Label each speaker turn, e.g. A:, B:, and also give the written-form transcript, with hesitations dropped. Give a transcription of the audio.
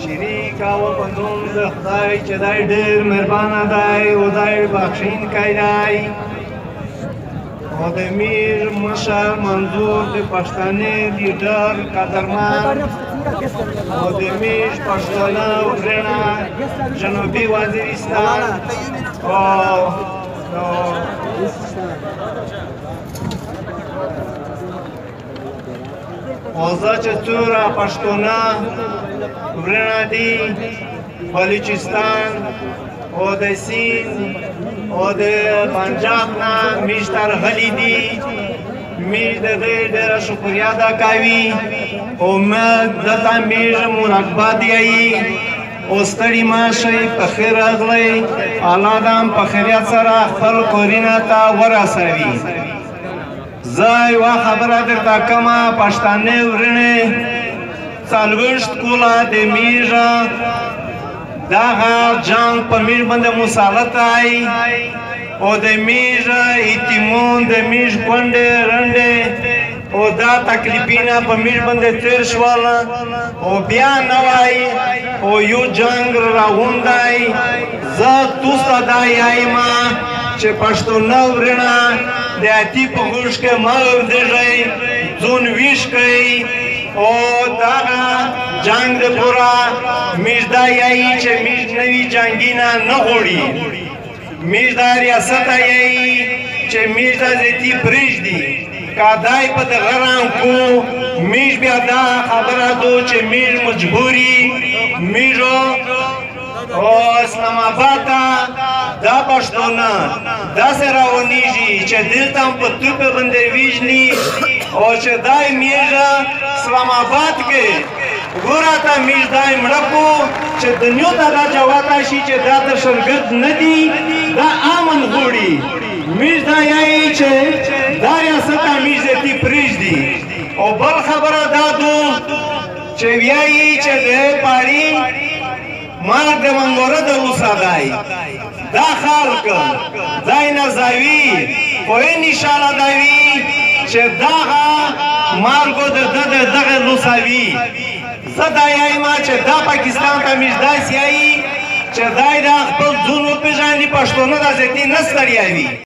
A: شریک او په نوم د خدای چې دی ډېر مهربانه دی او دی بخښونکی دی او د میر مشر منظور د پښتنې لیډر قدرمن او د میر پښتانه ورونه جنوبي وزیرستان او زه چې څومره پښتانه ورونه دي بلوچستان او د سیند او د پنجاب نه میش ته راغلي دي میش د دې ډېره شکریه ادا کوي او موږ دلته میش مرکبات یایي او ستړي مه شئ په خیر راغلئ الله دې هم په خیریت سره خپل کورونه ته ورسوي زه یوه خبره درته کومه پښتانه ورونه څلوېښت کاله د میژ دغه جنګ په میژ باندې مسلط دی او د میژ یتیمان د میژ کونډې رنډې او دا تکلیفونه په میژ باندې تیر شول او بیا نوی او یو جنګ روان دی زه تاسو ته دا وایم چې پښتانه ورونه د اتي په غوږ کې مه ودرېږئ ځان ویښ کړئ او دغه جنګ دپاره موږ دا وایي چې موږ نوي جنګونه نه غواړي موږ دا ریاست وایي چې موږ دا زیتي پرېږدي که دی په دغه رنګ کو موږ بیا دا خبره دو چې موږ مجبور یو موږ او اسلام آباد ته دا پښتانه داسې راونیږي چې دلته هم په توپې باندې ویژني او چې دی موږ اسلام آباد کې ګوره ته موږ دی مړه کړو چې دنیا ته دا جواته شي چې دا دهشتګرد نه دي دا امن غواړي موږ دا وایي چې دا ریاست ته موږ زیاتي پرېږدي او بل خبره دا دو چې وایي چې د پاړي مرګ د منګوره د اوسه دی دا خلک ځای نه ځوي خو انشاءالله دا وي چې دغه مرګو د ده د دغه لوسوي زه دا وایم چې دا پاکستان ته موږ داسې وایي چې دی دا خپل ځون وپېژني پښتانه دا زیاتي نه ستړیوي